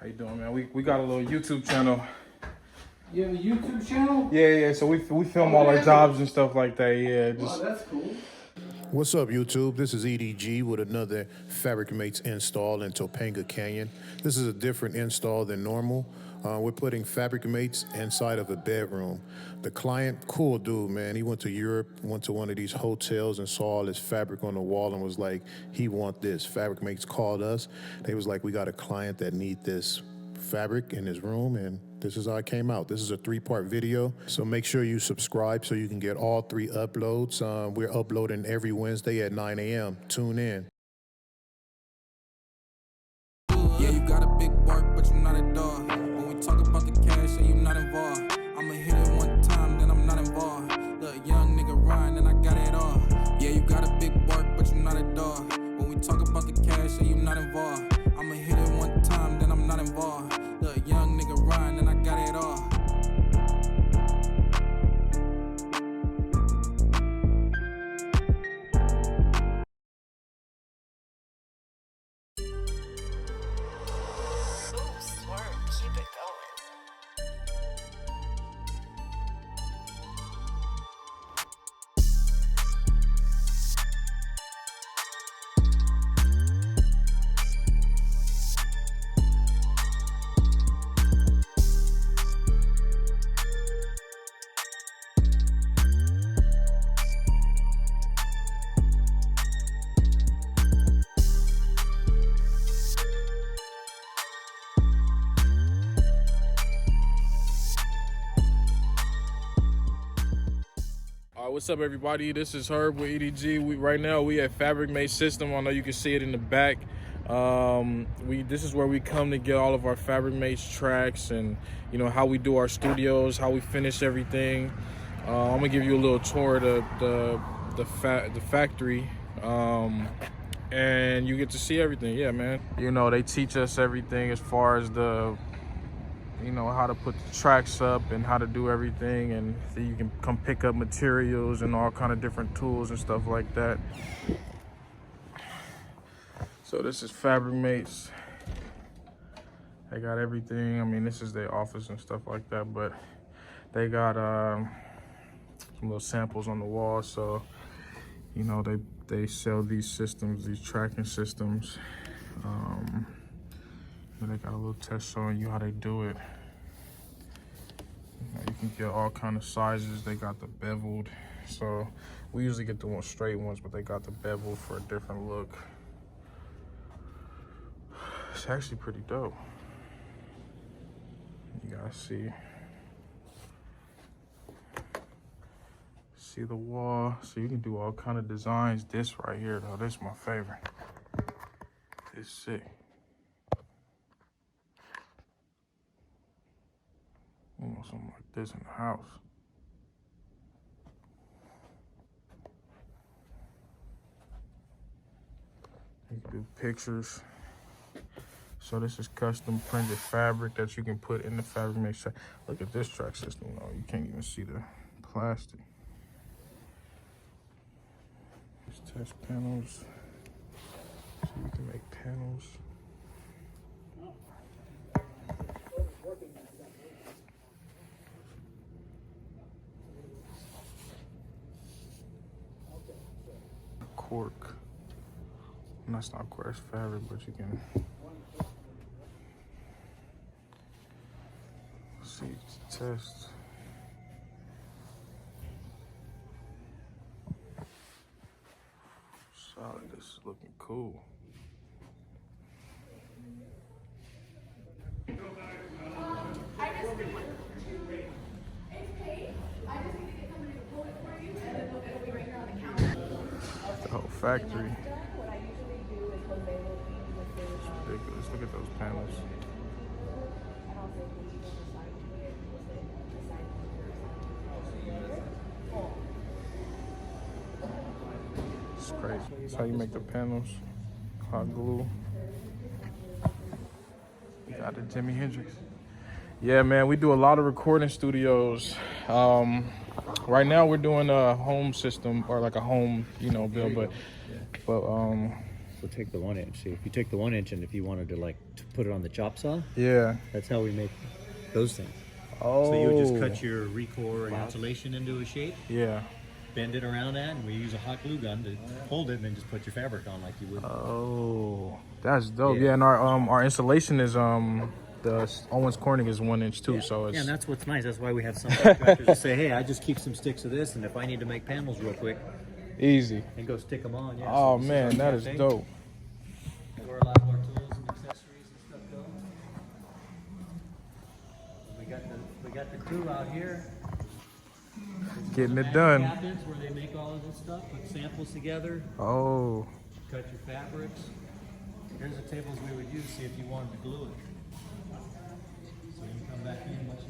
How you doing, man? We got a little YouTube channel. You have a YouTube channel? Yeah. So we film all our jobs and stuff like that. Yeah. Wow, that's cool. What's up, YouTube? This is EDG with another Fabric Mates install in Topanga Canyon. This is a different install than normal. We're putting Fabric Mates inside of a bedroom. The client, cool dude, man. He went to Europe, went to one of these hotels and saw all this fabric on the wall and was like, he want this. Fabric Mates called us. They was like, we got a client that need this fabric in his room, and this is how it came out. This is a 3-part video, so make sure you subscribe so you can get all 3 uploads. We're uploading every Wednesday at 9 a.m. Tune in. Yeah, you got a big bark, but you're not a dog. When we talk about the cash and you're not involved, I'ma hit it one time, then I'm not involved. Look, young nigga Ryan, and I got it all. Yeah, you got a big bark, but you're not a dog. When we talk about the cash and you're not involved, I'ma hit it one time, then I'm not involved. Look, young nigga Ryan, and I got it all. Keep it going. What's up, everybody? This is Herb with EDG. Right now we at Fabric Mate System. I know you can see it in the back. This is where we come to get all of our Fabric Mates tracks and how we do our studios, how we finish everything. I'm gonna give you a little tour of the factory, and you get to see everything. Yeah, man. They teach us everything as far as how to put the tracks up and how to do everything, and so you can come pick up materials and all kind of different tools and stuff like that. So this is Fabric Mates. They got everything. I mean, this is their office and stuff like that, but they got some little samples on the wall. So they sell these systems, these tracking systems. They got a little test showing you how they do it. You can get all kind of sizes. They got the beveled. So we usually get the straight ones, but they got the beveled for a different look. It's actually pretty dope. You guys see the wall. So you can do all kind of designs. This right here though, this is my favorite. It's sick. Something like this in the house. You can do pictures. So this is custom printed fabric that you can put in the Fabric Mate track. Look at this track system though. You can't even see the plastic. These test panels. So you can make panels. Cork. And that's not quartz fabric, but you can see test. Solid. This is looking cool. The whole factory. It's ridiculous. Look at those panels. It's crazy. That's how you make the panels. Hot glue. You got the Jimi Hendrix. Yeah, man, we do a lot of recording studios. Right now we're doing a home system, or like a home, build, but also take the 1 inch. See, if you take the 1 inch and if you wanted to like to put it on the chop saw, Yeah. that's how we make those things. Oh. So you would just cut your recore and insulation into a shape, Yeah. bend it around that, and we use a hot glue gun to hold it, and then just put your fabric on like you would. Oh, that's dope. Yeah. Yeah, and our insulation is the Owens Corning is 1 inch too, so it's Yeah, and that's what's nice. That's why we have some contractors that say, hey, I just keep some sticks of this, and if I need to make panels real quick, easy. and go stick them on. Yeah. Oh so this man, our that is cafe, dope. where a lot of our tools and accessories and stuff go. We got the crew out here. Getting it done. Cabinets where they make all of this stuff, put samples together, Oh, cut your fabrics. Here's the tables we would use, see if you wanted to glue it. So you come back in, once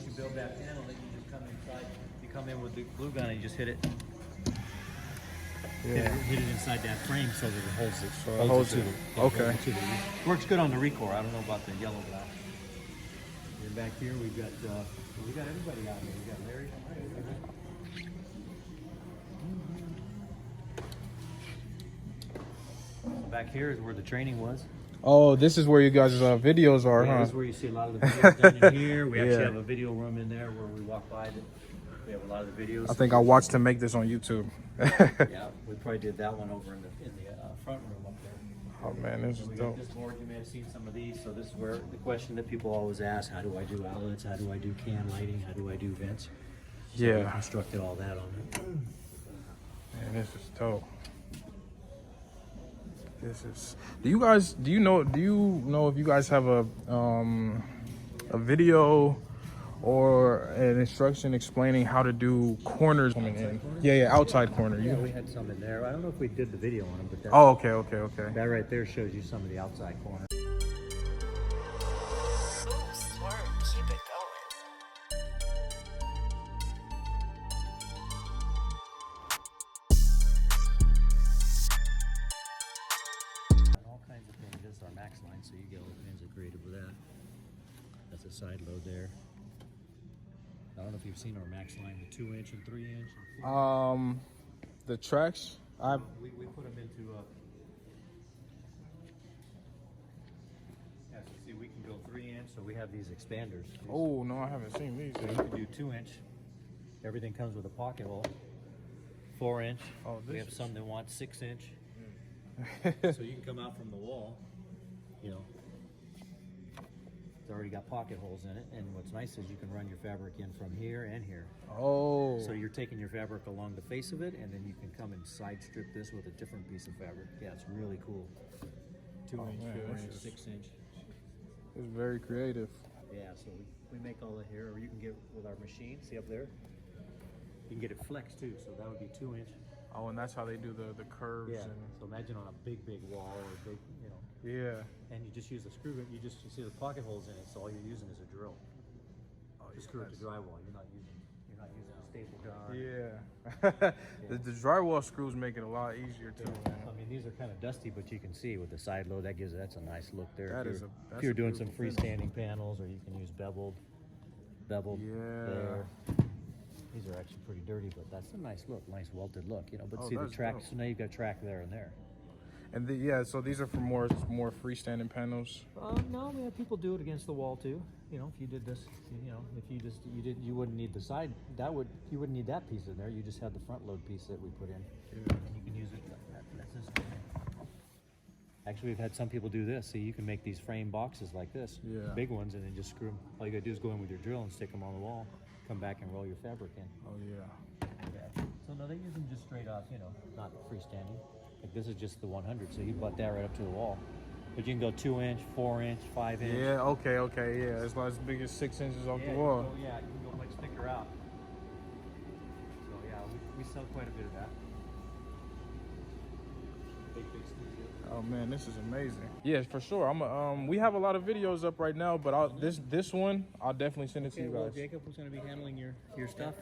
you build that panel, then you just come inside. You come in with the glue gun and you just hit it. yeah. Hit it inside that frame so that it holds it. So it holds it. Okay. holds it to the- works good on the Recore. I don't know about the yellow glass. And back here we got everybody out here. We got Larry. Back here is where the training was. Oh, this is where you guys' videos are, Yeah, huh? this is where you see a lot of the videos done in here. We actually Yeah. have a video room in there where we walk by. We have a lot of the videos. I think I watched him make this on YouTube. Yeah, we probably did that one over in the front room up there. Oh man, this is We got dope. this board, you may have seen some of these. So this is where the question that people always ask: how do I do outlets? How do I do can lighting? How do I do vents? So we Yeah, constructed all that on it. man, this is dope. This is. Do you know if you guys have a video or an instruction explaining how to do corners coming in? Yeah, outside corner. Yeah, we had some in there. I don't know if we did the video on them, but that, Oh, okay. that right there shows you some of the outside corners. Ooh, swerve, keep it going. All kinds of things. This is our max line, so you get all kinds of creative with that. That's a side load there. I don't know if you've seen our max line, the 2 inch and 3 inch. The tracks. We put them into yeah, so see, we can go 3 inch, so we have these expanders. Oh no, I haven't seen these. So you can do 2 inch. Everything comes with a pocket hole. 4 inch. Oh, we this have is- some that want 6 inch. So you can come out from the wall, you know. It's already got pocket holes in it, and what's nice is you can run your fabric in from here and here. Oh. So you're taking your fabric along the face of it, and then you can come and side strip this with a different piece of fabric. Yeah, it's really cool. 2 inch, man, 4 this inch, is- 6 inch. It's very creative. Yeah, so we make all that here, or you can get with our machine. See up there? You can get it flexed too, so that would be 2 inch. Oh, and that's how they do the curves. Yeah. And, So imagine on a big wall or a big, you know, yeah. and you just use a screw. You see the pocket holes in it, so all you're using is a drill. Oh, To screw it to drywall. You're not using a staple gun. Yeah. The drywall screws make it a lot easier too. I Man. mean, these are kind of dusty, but you can see with the side load that's a nice look there. That If is you're- that's if you're a doing some beautiful finish. freestanding panels, or you can use beveled Yeah. there. These are actually pretty dirty, but that's a nice look, nice welted look, you know. But Oh, see the that's track, dope. so now you've got track there and there. And yeah, so these are for more freestanding panels. No, we have people do it against the wall too. You know, if you did this, you know, if you wouldn't need the side. You wouldn't need that piece in there. You just have the front load piece that we put in. Yeah. And you can use it. That's this. Actually, we've had some people do this. See, you can make these frame boxes like this, Yeah. big ones, and then just screw them. All you gotta do is go in with your drill and stick them on the wall. Come back and roll your fabric in. Oh yeah. Yeah. So no, they use them just straight off. You know, not freestanding. Like this is just the 100, so you butt that right up to the wall. But you can go 2 inch, 4 inch, 5 inch. Yeah. Okay. Yeah. It's not as big as 6 inches off Yeah, the wall. you can go much thicker out. So yeah, we sell quite a bit of that. Big studio. Oh man, this is amazing. Yeah, for sure. We have a lot of videos up right now, but this one I'll definitely send it to you well, guys. Jacob was going to be handling your stuff.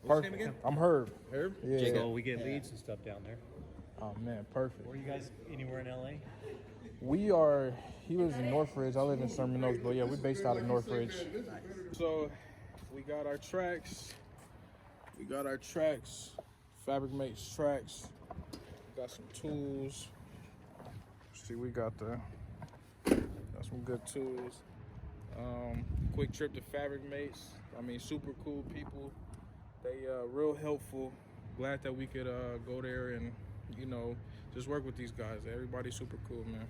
Perfect. I'm Herb. Herb? Yeah. Jacob, we get leads and stuff down there. Oh man, perfect. Were you guys anywhere in LA? He lives in Northridge. I live in Sherman Oaks, but yeah, we're based out of Northridge. So we got our tracks. Fabric Mates tracks. Got some tools. See, we got some good tools. Quick trip to Fabric Mates. I mean, super cool people. They real helpful. Glad that we could go there and, you know, just work with these guys. Everybody's super cool, man.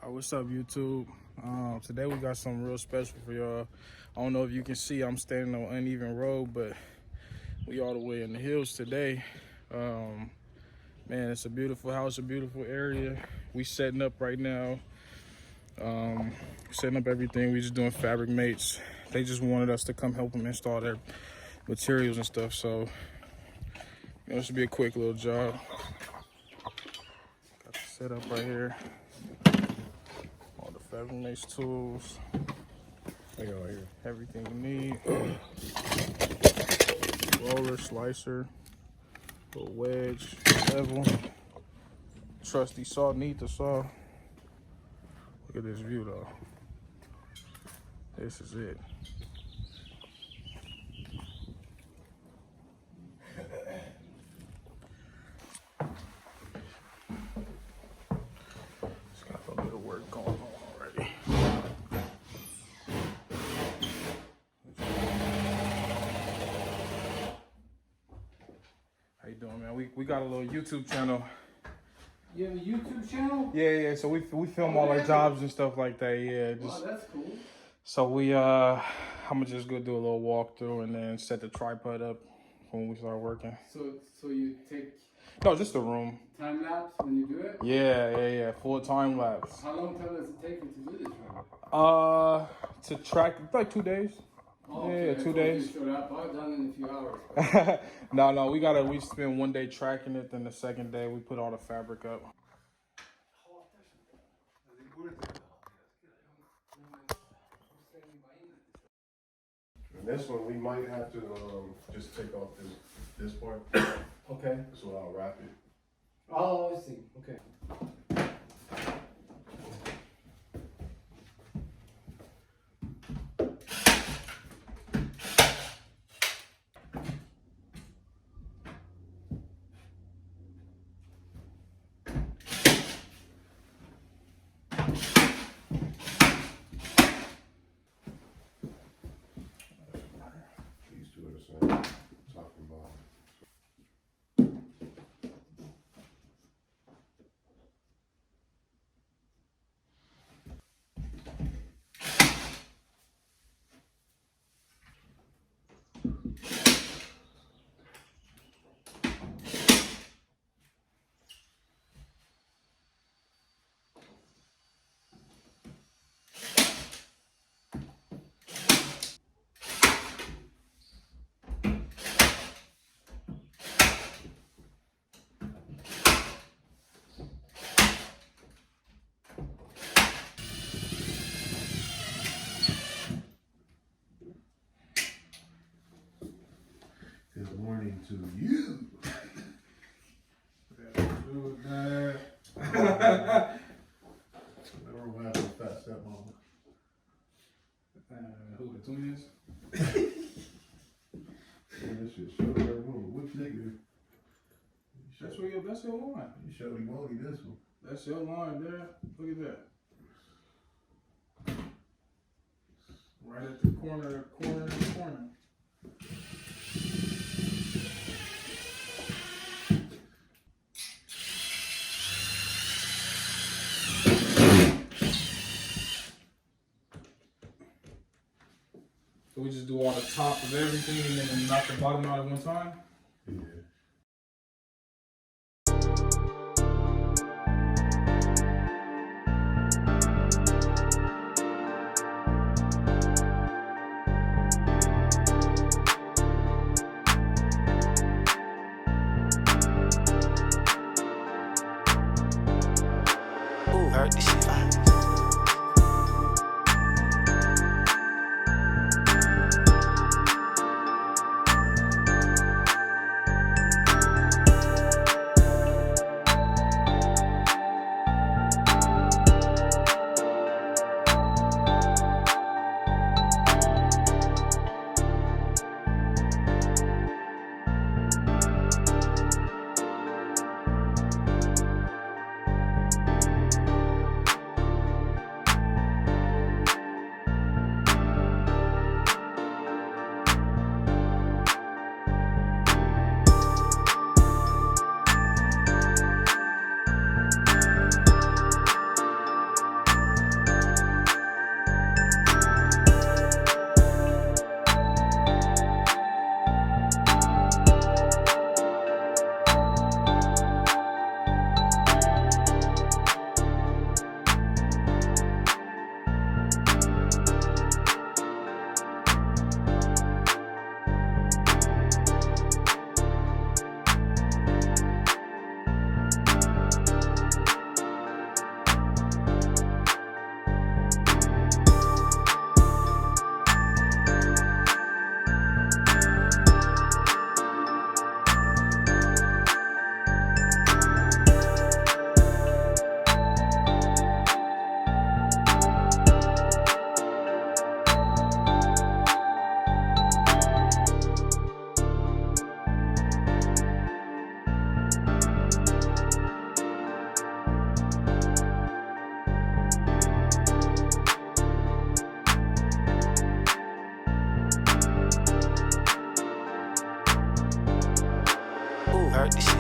What's up, YouTube? Today we got something real special for y'all. I don't know if you can see, I'm standing on uneven road, but we all the way in the hills today. Man, it's a beautiful house, a beautiful area. We setting up right now. Setting up everything. We just doing Fabric Mates. They just wanted us to come help them install their materials and stuff. So, you know, this should be a quick little job. Got the setup right here. Fabric Mates tools. They got right here. Everything you need. Roller, slicer, little wedge, level. Trusty saw, need the saw. Look at this view though. This is it. It's got a little bit of work going on. How you doing, man? We got a little YouTube channel. You have a YouTube channel? Yeah. So we film all our jobs and stuff like that. Yeah. Wow, that's cool. So I'm gonna just go do a little walkthrough and then set the tripod up when we start working. So you take No, just the room. time lapse when you do it? Yeah. Full time lapse. How long time does it take you to do this? To track like 2 days. Oh, Yeah, okay. 2 days. I've done it in a few hours. No, we spend 1 day tracking it, then the second day we put all the fabric up. And this one, we might have to just take off this part. Okay. So I'll wrap it. Oh, I see. Okay. These two are the same, top and bottom. Good morning to you. Never will happen with that stepmom. Who the twins? Yeah, that shit showed her move. Which nigga? That's your line. You showed him only this one. That's your line there. Look at that. Right at the corner. So we just do all the top of everything and then knock the bottom out at one time? Yeah. Ooh, heard this shit fine. heard this shit.